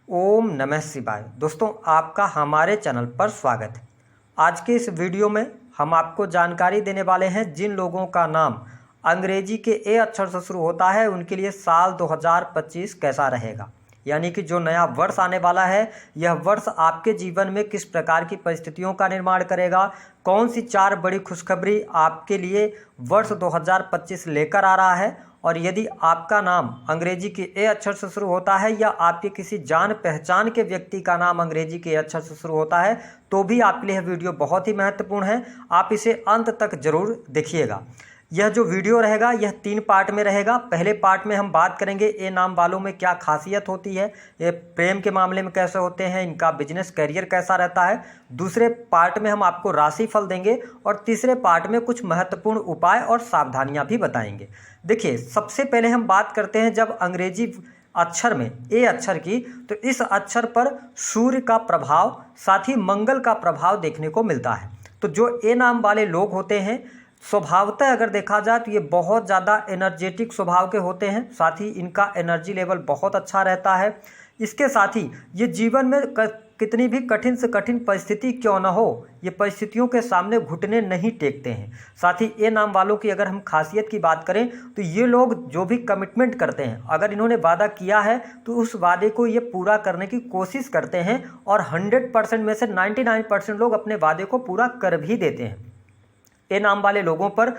ओम नमः शिवाय। दोस्तों, आपका हमारे चैनल पर स्वागत है। आज के इस वीडियो में हम आपको जानकारी देने वाले हैं जिन लोगों का नाम अंग्रेजी के ए अक्षर से शुरू होता है उनके लिए साल 2025 कैसा रहेगा, यानी कि जो नया वर्ष आने वाला है यह वर्ष आपके जीवन में किस प्रकार की परिस्थितियों का निर्माण करेगा, कौन सी 4 बड़ी खुशखबरी आपके लिए वर्ष 2025 लेकर आ रहा है। और यदि आपका नाम अंग्रेजी के ए अक्षर से शुरू होता है या आपके किसी जान पहचान के व्यक्ति का नाम अंग्रेजी के ए अक्षर से शुरू होता है तो भी आपके लिए यह वीडियो बहुत ही महत्वपूर्ण है। आप इसे अंत तक जरूर देखिएगा। यह जो वीडियो रहेगा यह 3 पार्ट में रहेगा। पहले पार्ट में हम बात करेंगे ए नाम वालों में क्या खासियत होती है, ये प्रेम के मामले में कैसे होते हैं, इनका बिजनेस करियर कैसा रहता है। दूसरे पार्ट में हम आपको राशिफल देंगे और तीसरे पार्ट में कुछ महत्वपूर्ण उपाय और सावधानियां भी बताएंगे। देखिए, सबसे पहले हम बात करते हैं जब अंग्रेजी अक्षर में ए अक्षर की, तो इस अक्षर पर सूर्य का प्रभाव साथ ही मंगल का प्रभाव देखने को मिलता है। तो जो ए नाम वाले लोग होते हैं स्वभावतः अगर देखा जाए तो ये बहुत ज़्यादा एनर्जेटिक स्वभाव के होते हैं, साथ ही इनका एनर्जी लेवल बहुत अच्छा रहता है। इसके साथ ही ये जीवन में कितनी भी कठिन से कठिन परिस्थिति क्यों न हो, ये परिस्थितियों के सामने घुटने नहीं टेकते हैं। साथ ही ए नाम वालों की अगर हम खासियत की बात करें तो ये लोग जो भी कमिटमेंट करते हैं, अगर इन्होंने वादा किया है तो उस वादे को ये पूरा करने की कोशिश करते हैं और 100% में से 99% लोग अपने वादे को पूरा कर भी देते हैं। ए नाम वाले लोगों पर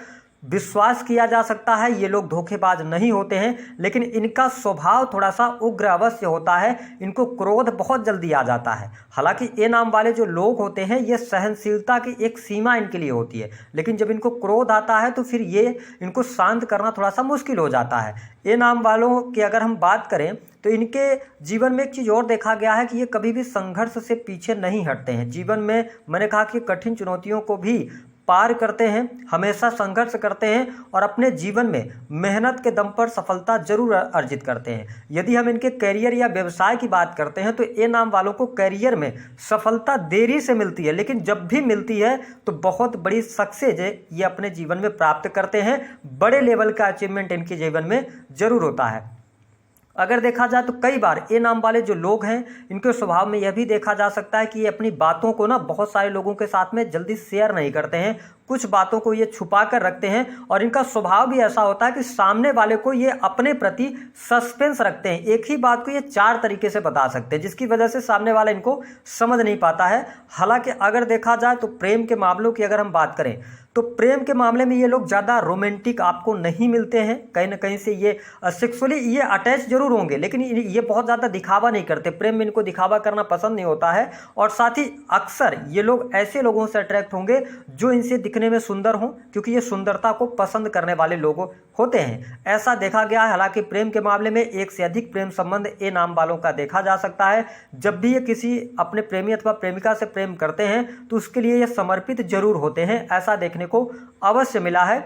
विश्वास किया जा सकता है, ये लोग धोखेबाज नहीं होते हैं, लेकिन इनका स्वभाव थोड़ा सा उग्र अवश्य होता है। इनको क्रोध बहुत जल्दी आ जाता है। हालांकि ए नाम वाले जो लोग होते हैं ये सहनशीलता की एक सीमा इनके लिए होती है, लेकिन जब इनको क्रोध आता है तो फिर ये इनको शांत करना थोड़ा सा मुश्किल हो जाता है। ए नाम वालों की अगर हम बात करें तो इनके जीवन में एक चीज़ और देखा गया है कि ये कभी भी संघर्ष से पीछे नहीं हटते हैं। जीवन में मैंने कहा कि कठिन चुनौतियों को भी पार करते हैं, हमेशा संघर्ष करते हैं और अपने जीवन में मेहनत के दम पर सफलता जरूर अर्जित करते हैं। यदि हम इनके करियर या व्यवसाय की बात करते हैं तो ए नाम वालों को करियर में सफलता देरी से मिलती है, लेकिन जब भी मिलती है तो बहुत बड़ी सक्सेस ये अपने जीवन में प्राप्त करते हैं। बड़े लेवल का अचीवमेंट इनके जीवन में जरूर होता है। अगर देखा जाए तो कई बार ए नाम वाले जो लोग हैं इनके स्वभाव में यह भी देखा जा सकता है कि ये अपनी बातों को ना बहुत सारे लोगों के साथ में जल्दी शेयर नहीं करते हैं। कुछ बातों को ये छुपा कर रखते हैं और इनका स्वभाव भी ऐसा होता है कि सामने वाले को ये अपने प्रति सस्पेंस रखते हैं। एक ही बात को ये 4 तरीके से बता सकते हैं, जिसकी वजह से सामने वाला इनको समझ नहीं पाता है। हालांकि अगर देखा जाए तो प्रेम के मामलों की अगर हम बात करें तो प्रेम के मामले में ये लोग ज़्यादा रोमांटिक आपको नहीं मिलते हैं। कहीं ना कहीं से ये सेक्सुअली ये अटैच जरूर होंगे, लेकिन ये बहुत ज़्यादा दिखावा नहीं करते। प्रेम में इनको दिखावा करना पसंद नहीं होता है। और साथ ही अक्सर ये लोग ऐसे लोगों से अट्रैक्ट होंगे जो इनसे दिखने में सुंदर हों, क्योंकि ये सुंदरता को पसंद करने वाले लोग होते हैं, ऐसा देखा गया है। हालांकि प्रेम के मामले में एक से अधिक प्रेम संबंध ए नाम वालों का देखा जा सकता है। जब भी ये किसी अपने प्रेमी अथवा प्रेमिका से प्रेम करते हैं तो उसके लिए ये समर्पित जरूर होते हैं, ऐसा देखने को अवश्य मिला है।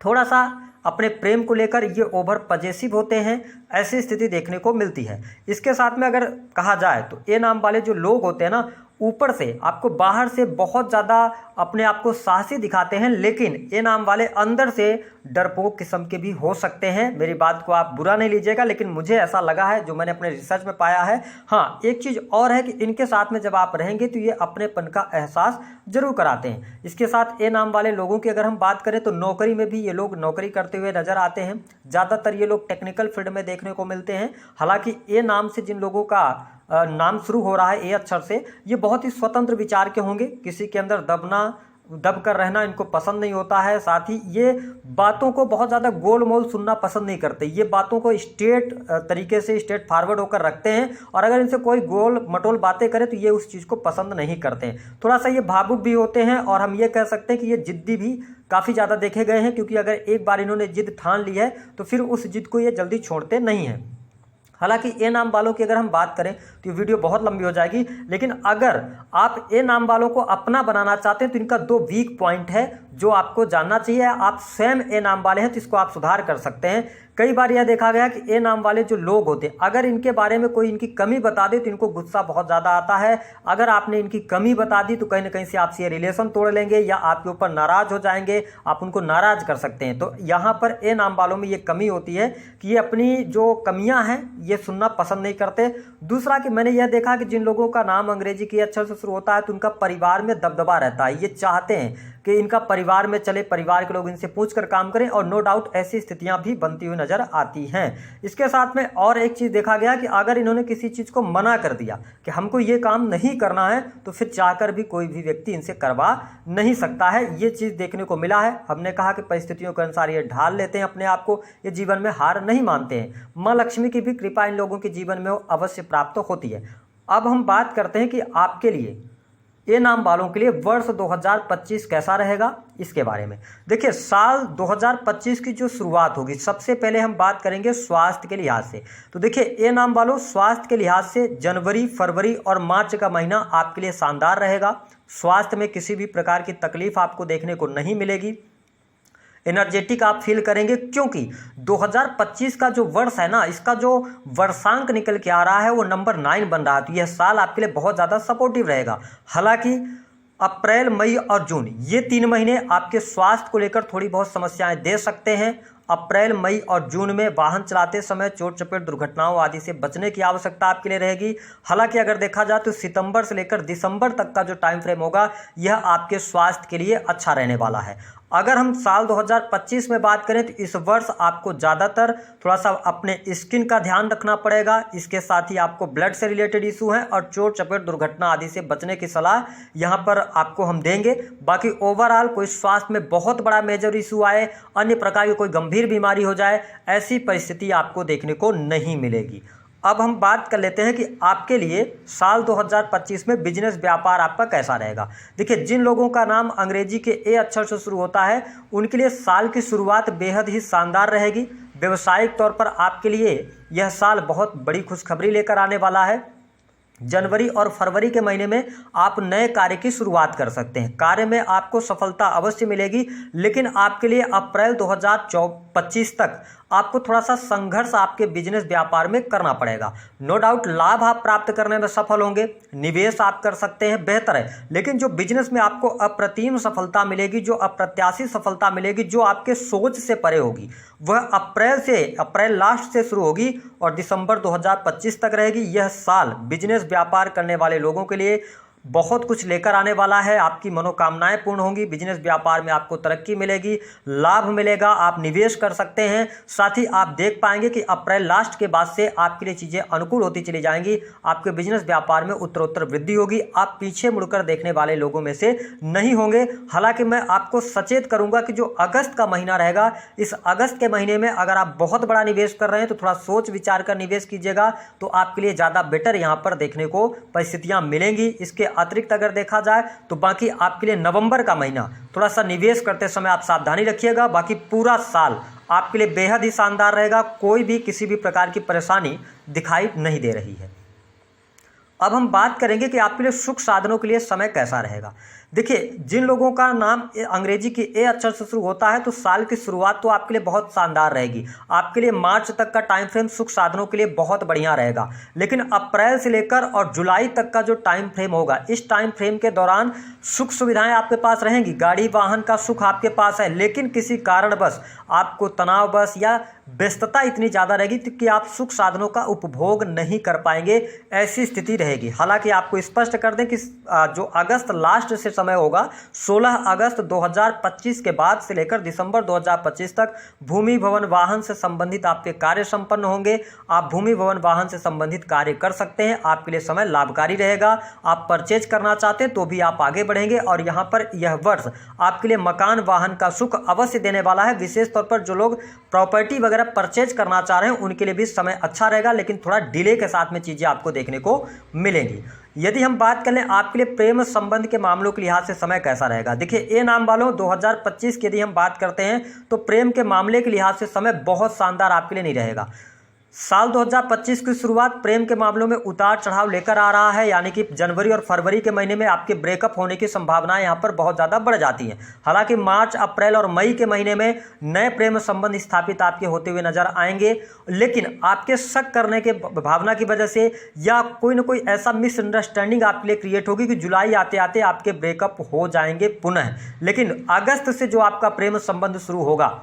थोड़ा सा अपने प्रेम को लेकर ये ओवर पजेसिव होते हैं, ऐसी स्थिति देखने को मिलती है। इसके साथ में अगर कहा जाए तो ए नाम वाले जो लोग होते हैं ना, ऊपर से आपको बाहर से बहुत ज़्यादा अपने आप को साहसी दिखाते हैं, लेकिन ए नाम वाले अंदर से डरपोक किस्म के भी हो सकते हैं। मेरी बात को आप बुरा नहीं लीजिएगा, लेकिन मुझे ऐसा लगा है जो मैंने अपने रिसर्च में पाया है। हाँ, एक चीज़ और है कि इनके साथ में जब आप रहेंगे तो ये अपनेपन का एहसास जरूर कराते हैं। इसके साथ ए नाम वाले लोगों की अगर हम बात करें तो नौकरी में भी ये लोग नौकरी करते हुए नजर आते हैं। ज़्यादातर ये लोग टेक्निकल फील्ड में देखने को मिलते हैं। हालांकि ए नाम से जिन लोगों का नाम शुरू हो रहा है ए अक्षर से, ये बहुत ही स्वतंत्र विचार के होंगे। किसी के अंदर दब कर रहना इनको पसंद नहीं होता है। साथ ही ये बातों को बहुत ज़्यादा गोल मोल सुनना पसंद नहीं करते। ये बातों को स्ट्रेट तरीके से स्ट्रेट फॉरवर्ड होकर रखते हैं और अगर इनसे कोई गोल मटोल बातें करे तो ये उस चीज़ को पसंद नहीं करते हैं। थोड़ा सा ये भावुक भी होते हैं और हम ये कह सकते हैं कि ये जिद्दी भी काफ़ी ज़्यादा देखे गए हैं, क्योंकि अगर एक बार इन्होंने जिद ठान ली है तो फिर उस जिद को ये जल्दी छोड़ते नहीं हैं। हालांकि ए नाम वालों की अगर हम बात करें तो ये वीडियो बहुत लंबी हो जाएगी, लेकिन अगर आप ए नाम वालों को अपना बनाना चाहते हैं तो इनका 2 वीक पॉइंट है जो आपको जानना चाहिए। आप स्वयं ए नाम वाले हैं तो इसको आप सुधार कर सकते हैं। कई बार यह देखा गया कि ए नाम वाले जो लोग होते हैं, अगर इनके बारे में कोई इनकी कमी बता दे तो इनको गुस्सा बहुत ज़्यादा आता है। अगर आपने इनकी कमी बता दी तो कहीं ना कहीं से आपसे ये रिलेशन तोड़ लेंगे या आपके ऊपर नाराज़ हो जाएंगे, आप उनको नाराज़ कर सकते हैं। तो यहाँ पर ए नाम वालों में ये कमी होती है कि ये अपनी जो कमियाँ हैं ये सुनना पसंद नहीं करते। दूसरा कि मैंने यह देखा कि जिन लोगों का नाम अंग्रेजी के अक्षर से शुरू होता है तो उनका परिवार में दबदबा रहता है। ये चाहते हैं कि इनका परिवार में चले, परिवार के लोग इनसे पूछकर काम करें, और नो डाउट ऐसी स्थितियां भी बनती हुई नजर आती हैं। इसके साथ में और एक चीज़ देखा गया कि अगर इन्होंने किसी चीज़ को मना कर दिया कि हमको ये काम नहीं करना है, तो फिर चाहकर भी कोई भी व्यक्ति इनसे करवा नहीं सकता है। ये चीज़ देखने को मिला है। हमने कहा कि परिस्थितियों के अनुसार ये ढाल लेते हैं अपने आप को, ये जीवन में हार नहीं मानते हैं। माँ लक्ष्मी की भी कृपा इन लोगों के जीवन में अवश्य प्राप्त होती है। अब हम बात करते हैं कि आपके लिए ए नाम वालों के लिए वर्ष 2025 कैसा रहेगा इसके बारे में। देखिए, साल 2025 की जो शुरुआत होगी, सबसे पहले हम बात करेंगे स्वास्थ्य के लिहाज से। तो देखिए ए नाम वालों, स्वास्थ्य के लिहाज से जनवरी, फरवरी और मार्च का महीना आपके लिए शानदार रहेगा। स्वास्थ्य में किसी भी प्रकार की तकलीफ आपको देखने को नहीं मिलेगी। एनर्जेटिक आप फील करेंगे, क्योंकि 2025 का जो वर्ष है ना, इसका जो वर्षांक निकल के आ रहा है वो नंबर 9 बन रहा है। तो यह साल आपके लिए बहुत ज़्यादा सपोर्टिव रहेगा। हालांकि अप्रैल, मई और जून ये 3 महीने आपके स्वास्थ्य को लेकर थोड़ी बहुत समस्याएं दे सकते हैं। अप्रैल, मई और जून में वाहन चलाते समय चोट चपेट, दुर्घटनाओं आदि से बचने की आवश्यकता आपके लिए रहेगी। हालांकि अगर देखा जाए तो सितंबर से लेकर दिसंबर तक का जो टाइम फ्रेम होगा यह आपके स्वास्थ्य के लिए अच्छा रहने वाला है। अगर हम साल 2025 में बात करें तो इस वर्ष आपको ज़्यादातर थोड़ा सा अपने स्किन का ध्यान रखना पड़ेगा। इसके साथ ही आपको ब्लड से रिलेटेड इशू हैं और चोट चपेट, दुर्घटना आदि से बचने की सलाह यहाँ पर आपको हम देंगे। बाकी ओवरऑल कोई स्वास्थ्य में बहुत बड़ा मेजर इशू आए, अन्य प्रकार की कोई गंभीर बीमारी हो जाए, ऐसी परिस्थिति आपको देखने को नहीं मिलेगी। अब हम बात कर लेते हैं कि आपके लिए साल 2025 में बिजनेस व्यापार आपका कैसा रहेगा। देखिए, जिन लोगों का नाम अंग्रेजी के ए अक्षर से शुरू होता है उनके लिए साल की शुरुआत बेहद ही शानदार रहेगी। व्यवसायिक तौर पर आपके लिए यह साल बहुत बड़ी खुशखबरी लेकर आने वाला है। जनवरी और फरवरी के महीने में आप नए कार्य की शुरुआत कर सकते हैं। कार्य में आपको सफलता अवश्य मिलेगी, लेकिन आपके लिए अप्रैल 2025 तक आपको थोड़ा सा संघर्ष आपके बिजनेस व्यापार में करना पड़ेगा। नो डाउट लाभ आप प्राप्त करने में सफल होंगे, निवेश आप कर सकते हैं, बेहतर है। लेकिन जो बिजनेस में आपको अप्रतिम सफलता मिलेगी, जो अप्रत्याशित सफलता मिलेगी, जो आपके सोच से परे होगी, वह अप्रैल लास्ट से शुरू होगी और दिसंबर 2025 तक रहेगी। यह साल बिजनेस व्यापार करने वाले लोगों के लिए बहुत कुछ लेकर आने वाला है। आपकी मनोकामनाएं पूर्ण होंगी, बिजनेस व्यापार में आपको तरक्की मिलेगी, लाभ मिलेगा, आप निवेश कर सकते हैं। साथ ही आप देख पाएंगे कि अप्रैल लास्ट के बाद से आपके लिए चीज़ें अनुकूल होती चली जाएंगी। आपके बिजनेस व्यापार में उत्तरोत्तर वृद्धि होगी। आप पीछे मुड़कर देखने वाले लोगों में से नहीं होंगे। हालांकि मैं आपको सचेत करूंगा कि जो अगस्त का महीना रहेगा, इस अगस्त के महीने में अगर आप बहुत बड़ा निवेश कर रहे हैं तो थोड़ा सोच विचार कर निवेश कीजिएगा, तो आपके लिए ज़्यादा बेटर यहाँ पर देखने को परिस्थितियाँ मिलेंगी। इसके अतिरिक्त अगर देखा जाए तो बाकी आपके लिए नवंबर का महीना थोड़ा सा निवेश करते समय आप सावधानी रखिएगा। बाकी पूरा साल आपके लिए बेहद ही शानदार रहेगा। कोई भी किसी भी प्रकार की परेशानी दिखाई नहीं दे रही है। अब हम बात करेंगे कि आपके लिए सुख साधनों के लिए समय कैसा रहेगा। देखिए, जिन लोगों का नाम अंग्रेजी के ए अक्षर से शुरू होता है तो साल की शुरुआत तो आपके लिए बहुत शानदार रहेगी। आपके लिए मार्च तक का टाइम फ्रेम सुख साधनों के लिए बहुत बढ़िया रहेगा। लेकिन अप्रैल से लेकर और जुलाई तक का जो टाइम फ्रेम होगा, इस टाइम फ्रेम के दौरान सुख सुविधाएं आपके पास रहेंगी, गाड़ी वाहन का सुख आपके पास है, लेकिन किसी कारणवश आपको तनाववश या व्यस्तता इतनी ज़्यादा रहेगी कि आप सुख साधनों का उपभोग नहीं कर पाएंगे, ऐसी स्थिति रहेगी। हालांकि आपको स्पष्ट कर दें कि जो अगस्त लास्ट से समय होगा, 16 अगस्त 2025 के बाद से लेकर दिसंबर 2025 तक भूमि भवन वाहन से संबंधित आपके कार्य संपन्न होंगे। आप भूमि भवन वाहन से संबंधित कार्य कर सकते हैं। आपके लिए समय लाभकारी रहेगा। आप परचेज करना चाहते हैं तो भी आप आगे बढ़ेंगे। और यहाँ पर यह वर्ष आपके लिए मकान वाहन का सुख अवश्य देने वाला है। विशेष तौर पर जो लोग प्रॉपर्टी वगैरह परचेज करना चाह रहे हैं उनके लिए भी समय अच्छा रहेगा, लेकिन थोड़ा डिले के साथ में चीज़ें आपको देखने को मिलेंगी। यदि हम बात कर लें आपके लिए प्रेम संबंध के मामलों के लिहाज से समय कैसा रहेगा। देखिए, ए नाम वालों 2025 की यदि हम बात करते हैं तो प्रेम के मामले के लिहाज से समय बहुत शानदार आपके लिए नहीं रहेगा। साल 2025 की शुरुआत प्रेम के मामलों में उतार चढ़ाव लेकर आ रहा है, यानी कि जनवरी और फरवरी के महीने में आपके ब्रेकअप होने की संभावनाएं यहां पर बहुत ज़्यादा बढ़ जाती हैं। हालांकि मार्च, अप्रैल और मई के महीने में नए प्रेम संबंध स्थापित आपके होते हुए नजर आएंगे, लेकिन आपके शक करने के भावना की वजह से या कोई ना कोई ऐसा मिसअंडरस्टैंडिंग आपके लिए क्रिएट होगी कि जुलाई आते आते आपके ब्रेकअप हो जाएंगे पुनः। लेकिन अगस्त से जो आपका प्रेम संबंध शुरू होगा,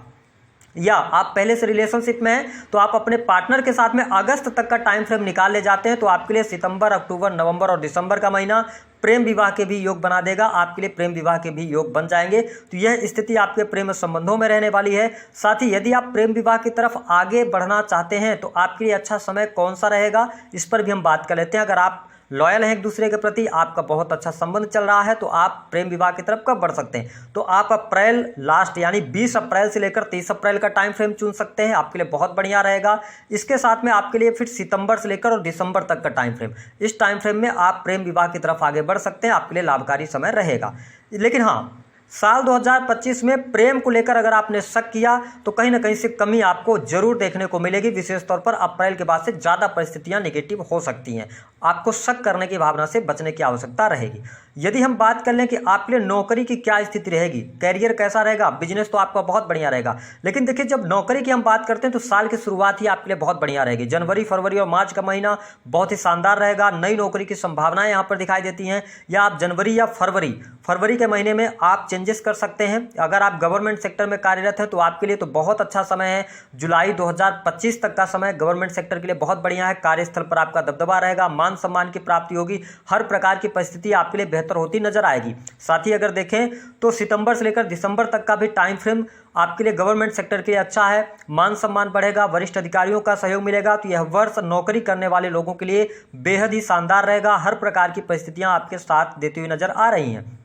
या आप पहले से रिलेशनशिप में हैं तो आप अपने पार्टनर के साथ में अगस्त तक का टाइम फ्रेम निकाल ले जाते हैं, तो आपके लिए सितंबर, अक्टूबर, नवंबर और दिसंबर का महीना प्रेम विवाह के भी योग बना देगा। आपके लिए प्रेम विवाह के भी योग बन जाएंगे। तो यह स्थिति आपके प्रेम संबंधों में रहने वाली है। साथ ही यदि आप प्रेम विवाह की तरफ आगे बढ़ना चाहते हैं तो आपके लिए अच्छा समय कौन सा रहेगा, इस पर भी हम बात कर लेते हैं। अगर आप लॉयल हैं एक दूसरे के प्रति, आपका बहुत अच्छा संबंध चल रहा है, तो आप प्रेम विवाह की तरफ कब बढ़ सकते हैं, तो आप अप्रैल लास्ट यानी 20 अप्रैल से लेकर 30 अप्रैल का टाइम फ्रेम चुन सकते हैं। आपके लिए बहुत बढ़िया रहेगा। इसके साथ में आपके लिए फिर सितंबर से लेकर और दिसंबर तक का टाइम फ्रेम, इस टाइम फ्रेम में आप प्रेम विवाह की तरफ आगे बढ़ सकते हैं। आपके लिए लाभकारी समय रहेगा। लेकिन हाँ, साल 2025 में प्रेम को लेकर अगर आपने शक किया तो कहीं ना कहीं से कमी आपको जरूर देखने को मिलेगी। विशेष तौर पर अप्रैल के बाद से ज़्यादा परिस्थितियां नेगेटिव हो सकती हैं। आपको शक करने की भावना से बचने की आवश्यकता रहेगी। यदि हम बात कर लें कि आपके लिए नौकरी की क्या स्थिति रहेगी, कैरियर कैसा रहेगा, बिजनेस तो आपका बहुत बढ़िया रहेगा। लेकिन देखिए, जब नौकरी की हम बात करते हैं तो साल की शुरुआत ही आपके लिए बहुत बढ़िया रहेगी। जनवरी, फरवरी और मार्च का महीना बहुत ही शानदार रहेगा। नई नौकरी की संभावनाएं यहाँ पर दिखाई देती हैं। या आप जनवरी या फरवरी के महीने में आप चेंजेस कर सकते हैं। अगर आप गवर्नमेंट सेक्टर में कार्यरत हैं तो आपके लिए तो बहुत अच्छा समय है। जुलाई 2025 तक का समय गवर्नमेंट सेक्टर के लिए बहुत बढ़िया है। कार्यस्थल पर आपका दबदबा रहेगा, मान सम्मान की प्राप्ति होगी, हर प्रकार की परिस्थिति आपके लिए बेहतर होती नजर आएगी। साथ ही अगर देखें तो सितंबर से लेकर दिसंबर तक का भी टाइम फ्रेम आपके लिए गवर्नमेंट सेक्टर के लिए अच्छा है। मान सम्मान बढ़ेगा, वरिष्ठ अधिकारियों का सहयोग मिलेगा। तो यह वर्ष नौकरी करने वाले लोगों के लिए बेहद ही शानदार रहेगा। हर प्रकार की परिस्थितियां आपके साथ देती हुई नजर आ रही हैं।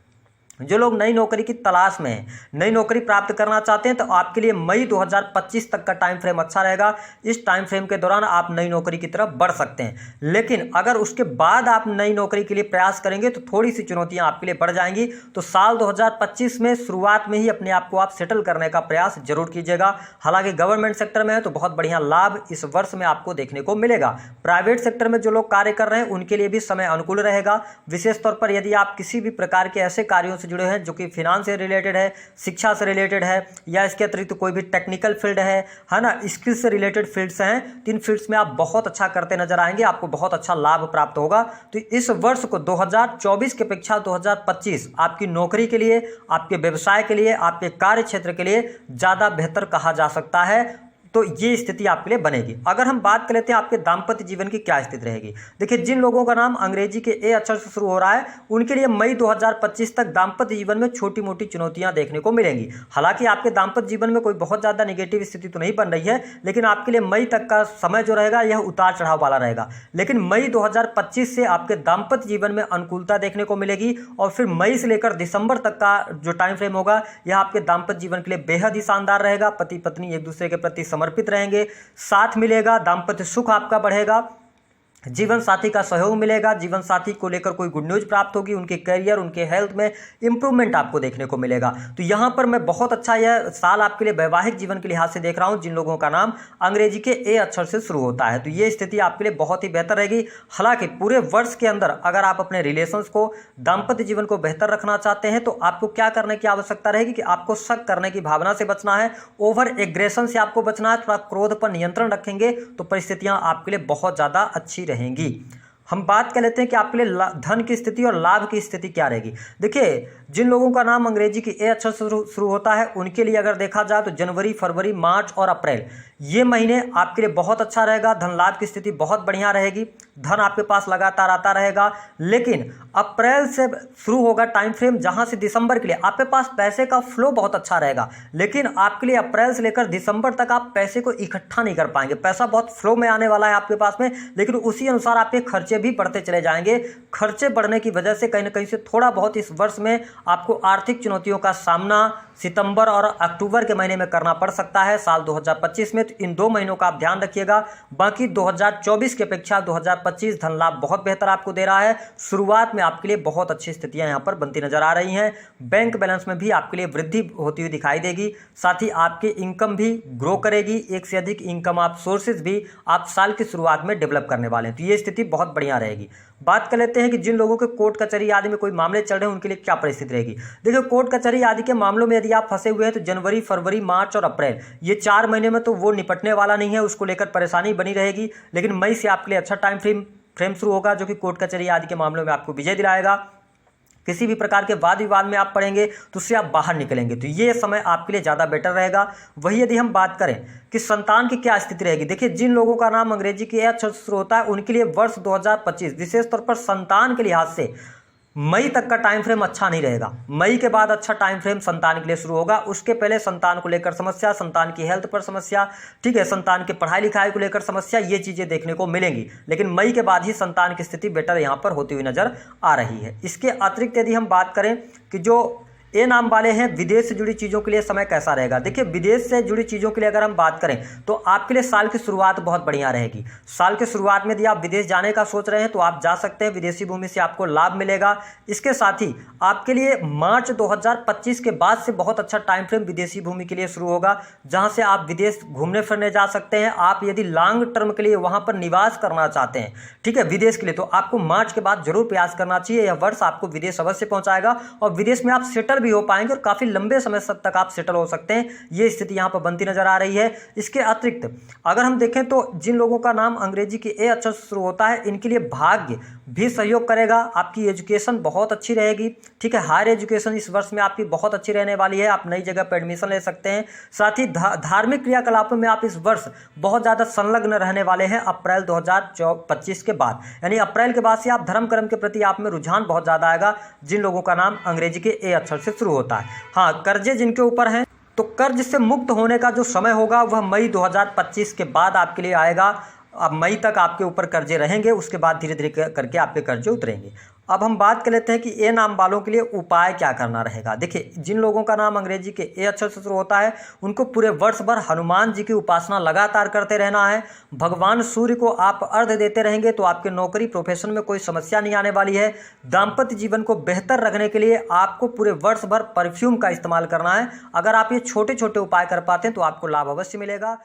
जो लोग नई नौकरी की तलाश में हैं, नई नौकरी प्राप्त करना चाहते हैं, तो आपके लिए मई 2025 तक का टाइम फ्रेम अच्छा रहेगा। इस टाइम फ्रेम के दौरान आप नई नौकरी की तरफ बढ़ सकते हैं। लेकिन अगर उसके बाद आप नई नौकरी के लिए प्रयास करेंगे तो थोड़ी सी चुनौतियां आपके लिए बढ़ जाएंगी। तो साल 2025 में शुरुआत में ही अपने आप को आप सेटल करने का प्रयास जरूर कीजिएगा। हालांकि गवर्नमेंट सेक्टर में है तो बहुत बढ़िया लाभ इस वर्ष में आपको देखने को मिलेगा। प्राइवेट सेक्टर में जो लोग कार्य कर रहे हैं उनके लिए भी समय अनुकूल रहेगा। विशेष तौर पर यदि आप किसी भी प्रकार के ऐसे कार्यों से जुड़े हैं जो कि फिनांस से रिलेटेड है, शिक्षा से रिलेटेड है, या इसके अतिरिक्त कोई भी टेक्निकल फील्ड है ना, स्किल से रिलेटेड फील्ड्स हैं, तीन फील्ड्स में आप बहुत अच्छा करते नजर आएंगे। आपको बहुत अच्छा लाभ प्राप्त होगा। तो इस वर्ष को 2024 की अपेक्षा 2025 आपकी नौकरी के लिए, आपके व्यवसाय के लिए, आपके कार्य क्षेत्र के लिए ज्यादा बेहतर कहा जा सकता है। तो ये स्थिति आपके लिए बनेगी। अगर हम बात कर लेते हैं आपके दाम्पत्य जीवन की क्या स्थिति रहेगी, देखिए जिन लोगों का नाम अंग्रेजी के ए अक्षर से शुरू हो रहा है उनके लिए मई 2025 तक दाम्पत्य जीवन में छोटी मोटी चुनौतियां देखने को मिलेंगी। हालांकि आपके दाम्पत्य जीवन में कोई बहुत ज्यादा नेगेटिव स्थिति तो नहीं बन रही है, लेकिन आपके लिए मई तक का समय जो रहेगा यह उतार चढ़ाव वाला रहेगा। लेकिन मई 2025 से आपके दाम्पत्य जीवन में अनुकूलता देखने को मिलेगी और फिर मई से लेकर दिसंबर तक का जो टाइम फ्रेम होगा यह आपके दाम्पत्य जीवन के लिए बेहद ही शानदार रहेगा। पति पत्नी एक दूसरे के प्रति समर्पित रहेंगे, साथ मिलेगा, दाम्पत्य सुख आपका बढ़ेगा, जीवन साथी का सहयोग मिलेगा, जीवन साथी को लेकर कोई गुड न्यूज प्राप्त होगी, उनके करियर, उनके हेल्थ में इंप्रूवमेंट आपको देखने को मिलेगा। तो यहां पर मैं बहुत अच्छा यह साल आपके लिए वैवाहिक जीवन के लिहाज से देख रहा हूं जिन लोगों का नाम अंग्रेजी के ए अक्षर से शुरू होता है। तो ये स्थिति आपके लिए बहुत ही बेहतर रहेगी। हालांकि पूरे वर्ष के अंदर अगर आप अपने रिलेशंस को, दाम्पत्य जीवन को बेहतर रखना चाहते हैं तो आपको क्या करने की आवश्यकता रहेगी कि आपको शक करने की भावना से बचना है, ओवर एग्रेशन से आपको बचना है। थोड़ा क्रोध पर नियंत्रण रखेंगे तो परिस्थितियां आपके लिए बहुत ज्यादा अच्छी रहेंगी। हम बात कर लेते हैं कि आपके लिए धन की स्थिति और लाभ की स्थिति क्या रहेगी। देखिए जिन लोगों का नाम अंग्रेजी की ए अक्षर से शुरू होता है उनके लिए अगर देखा जाए तो जनवरी, फरवरी, मार्च और अप्रैल ये महीने आपके लिए बहुत अच्छा रहेगा। धन लाभ की स्थिति बहुत बढ़िया रहेगी, धन आपके पास लगातार आता रहेगा। लेकिन अप्रैल से शुरू होगा टाइम फ्रेम जहां से दिसंबर के लिए आपके पास पैसे का फ्लो बहुत अच्छा रहेगा। लेकिन आपके लिए अप्रैल से लेकर दिसंबर तक आप पैसे को इकट्ठा नहीं कर पाएंगे। पैसा बहुत फ्लो में आने वाला है आपके पास में, लेकिन उसी अनुसार आपके खर्चे भी बढ़ते चले जाएंगे। खर्चे बढ़ने की वजह से कहीं ना कहीं से थोड़ा बहुत इस वर्ष में आपको आर्थिक चुनौतियों का सामना सितंबर और अक्टूबर के महीने में करना पड़ सकता है साल 2025 में। तो इन 2 महीनों का आप ध्यान रखिएगा। बाकी 2024 की अपेक्षा 2025 धन लाभ बहुत बेहतर आपको दे रहा है। शुरुआत में आपके लिए बहुत अच्छी स्थितियां यहां पर बनती नजर आ रही हैं। बैंक बैलेंस में भी आपके लिए वृद्धि होती हुई दिखाई देगी। साथ ही आपकी इनकम भी ग्रो करेगी। एक से अधिक इनकम आप सोर्सेज भी आप साल की शुरुआत में डेवलप करने वाले हैं, तो ये स्थिति बहुत बढ़िया रहेगी। बात कर लेते हैं कि जिन लोगों के कोर्ट कचहरी आदि में कोई मामले चल रहे हैं उनके लिए क्या परिस्थिति रहेगी। देखिए, कोर्ट कचहरी आदि के मामलों में यदि आप फंसे हुए हैं तो जनवरी, फरवरी, मार्च और अप्रैल ये 4 महीने में तो वो निपटने वाला नहीं है, उसको लेकर परेशानी बनी रहेगी। लेकिन मई से आपके लिए अच्छा टाइम फ्रेम शुरू होगा जो कि कोर्ट कचहरी आदि के मामलों में आपको विजय दिलाएगा। किसी भी प्रकार के वाद विवाद में आप पड़ेंगे तो उससे आप बाहर निकलेंगे, तो ये समय आपके लिए ज़्यादा बेटर रहेगा। वही यदि हम बात करें कि संतान की क्या स्थिति रहेगी, देखिए जिन लोगों का नाम अंग्रेजी के ए अक्षर से शुरू होता है उनके लिए वर्ष 2025 विशेष तौर पर संतान के लिहाज से मई तक का टाइम फ्रेम अच्छा नहीं रहेगा। मई के बाद अच्छा टाइम फ्रेम संतान के लिए शुरू होगा। उसके पहले संतान को लेकर समस्या, संतान की हेल्थ पर समस्या, ठीक है, संतान की पढ़ाई लिखाई को लेकर समस्या, ये चीज़ें देखने को मिलेंगी। लेकिन मई के बाद ही संतान की स्थिति बेटर यहाँ पर होती हुई नजर आ रही है। इसके अतिरिक्त यदि हम बात करें कि जो ए नाम वाले हैं विदेश से जुड़ी चीज़ों के लिए समय कैसा रहेगा, देखिए विदेश से जुड़ी चीज़ों के लिए अगर हम बात करें तो आपके लिए साल की शुरुआत बहुत बढ़िया रहेगी। साल की शुरुआत में यदि आप विदेश जाने का सोच रहे हैं तो आप जा सकते हैं, विदेशी भूमि से आपको लाभ मिलेगा। इसके साथ ही आपके लिए मार्च 2025 के बाद से बहुत अच्छा टाइम फ्रेम विदेशी भूमि के लिए शुरू होगा, जहाँ से आप विदेश घूमने फिरने जा सकते हैं। आप यदि लॉन्ग टर्म के लिए वहाँ पर निवास करना चाहते हैं, ठीक है, विदेश के लिए, तो आपको मार्च के बाद जरूर प्रयास करना चाहिए। यह वर्ष आपको विदेश अवश्य पहुँचाएगा और विदेश में आप सेटल भी हो पाएंगे और काफी लंबे समय तक आप सेटल हो सकते हैं। ये स्थिति यहां पर बनती नजर आ रही है। इसके अतिरिक्त अगर हम देखें तो जिन लोगों का नाम अंग्रेजी के ए अक्षर से शुरू होता है इनके लिए भाग्य भी सहयोग करेगा। आपकी एजुकेशन बहुत अच्छी रहेगी, ठीक है, हायर एजुकेशन इस वर्ष में आपकी बहुत अच्छी रहने वाली है। आप नई जगह पर एडमिशन ले सकते हैं। साथ ही धार्मिक क्रियाकलापों में आप इस वर्ष बहुत ज्यादा संलग्न रहने वाले हैं अप्रैल 2025 के बाद। यानी अप्रैल के बाद से आप धर्म कर्म के प्रति आप में रुझान बहुत ज्यादा आएगा जिन लोगों का नाम अंग्रेजी के ए अक्षर से शुरू होता है। हाँ, कर्जे जिनके ऊपर हैं तो कर्ज से मुक्त होने का जो समय होगा वह मई 2025 के बाद आपके लिए आएगा। अब मई तक आपके ऊपर कर्जे रहेंगे, उसके बाद धीरे धीरे करके आपके कर्जे उतरेंगे। अब हम बात कर लेते हैं कि ए नाम वालों के लिए उपाय क्या करना रहेगा। देखिए, जिन लोगों का नाम अंग्रेजी के ए अक्षर से शुरू होता है उनको पूरे वर्ष भर हनुमान जी की उपासना लगातार करते रहना है। भगवान सूर्य को आप अर्घ्य देते रहेंगे तो आपके नौकरी प्रोफेशन में कोई समस्या नहीं आने वाली है। दाम्पत्य जीवन को बेहतर रखने के लिए आपको पूरे वर्ष भर परफ्यूम का इस्तेमाल करना है। अगर आप ये छोटे छोटे उपाय कर पाते हैं तो आपको लाभ अवश्य मिलेगा।